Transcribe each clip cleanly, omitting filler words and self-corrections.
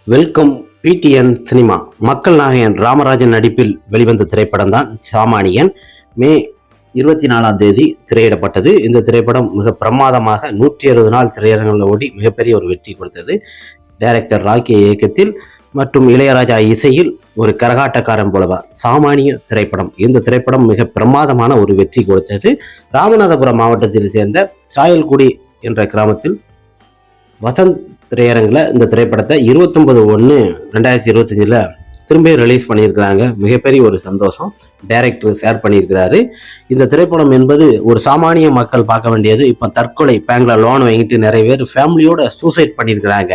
Welcome PTN cinema. மக்கள் நாயகன் ராமராஜன் நடிப்பில் வெளிவந்த திரைப்படம் தான் சாமானியன். மே 24 திரையிடப்பட்டது. இந்த திரைப்படம் மிக பிரமாதமாக 160 நாள் திரையரங்கில் ஓடி மிகப்பெரிய ஒரு வெற்றி கொடுத்தது. டைரக்டர் ராக்கி இயக்கத்தில் மற்றும் இளையராஜா இசையில் ஒரு கரகாட்டக்காரன் போலவா சாமானிய திரைப்படம். இந்த திரைப்படம் மிக பிரமாதமான ஒரு வெற்றி கொடுத்தது. ராமநாதபுரம் மாவட்டத்தில் சேர்ந்த சாயல்குடி என்ற கிராமத்தில் வசந்த் திரையரங்கில் இந்த திரைப்படத்தை 29/1/2025 திரும்ப ரிலீஸ் பண்ணியிருக்கிறாங்க. மிகப்பெரிய ஒரு சந்தோஷம். டைரக்டர் ஷேர் பண்ணியிருக்கிறாரு. இந்த திரைப்படம் என்பது ஒரு சாமானிய மக்கள் பார்க்க வேண்டியது. இப்போ தற்கொலை பேங்க்ல லோன் வாங்கிட்டு நிறைய பேர் ஃபேமிலியோட சூசைட் பண்ணியிருக்கிறாங்க.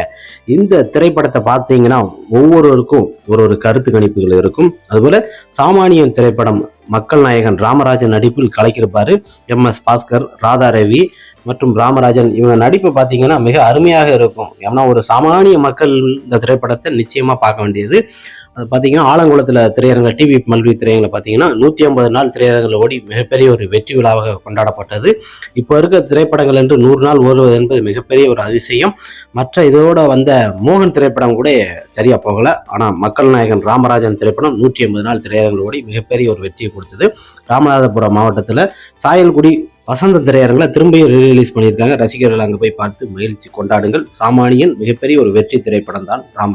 இந்த திரைப்படத்தை பார்த்தீங்கன்னா ஒவ்வொருவருக்கும் ஒரு கருத்து கணிப்புகள் இருக்கும். அதுபோல சாமானியன் திரைப்படம் மக்கள் நாயகன் ராமராஜன் நடிப்பில் கலக்கியிருப்பாரு. MS பாஸ்கர், ராதா ரவி மற்றும் ராமராஜன் இவங்க நடிப்பை பார்த்தீங்கன்னா மிக அருமையாக இருக்கும். ஏன்னா ஒரு சாமானிய மக்கள் இந்த திரைப்படத்தை நிச்சயமா பார்க்க வேண்டியது. அது பார்த்தீங்கன்னா ஆலங்குளத்தில் திரையரங்க டிவி மல்வி திரையரங்கில் பார்த்தீங்கன்னா 150 நாள் திரையரங்கில் ஓடி மிகப்பெரிய ஒரு வெற்றி விழாவாக கொண்டாடப்பட்டது. இப்போ இருக்க திரைப்படங்கள் என்று 100 நாள் ஓடுவது என்பது மிகப்பெரிய ஒரு அதிசயம். மற்ற இதோட வந்த மோகன் திரைப்படம் கூட சரியா போகல. ஆனால் மக்கள் நாயகன் ராமராஜன் திரைப்படம் 180 நாள் திரையரங்கில் ஓடி மிகப்பெரிய ஒரு வெற்றியை கொடுத்தது. ராமநாதபுரம் மாவட்டத்தில் சாயல்குடி வசந்த திரையரங்கில் திரும்ப ரிலீஸ் பண்ணியிருக்காங்க. ரசிகர்கள் அங்கே போய் பார்த்து மகிழ்ச்சி கொண்டாடுங்கள். சாமானியன் மிகப்பெரிய ஒரு வெற்றி திரைப்படம் தான் ராம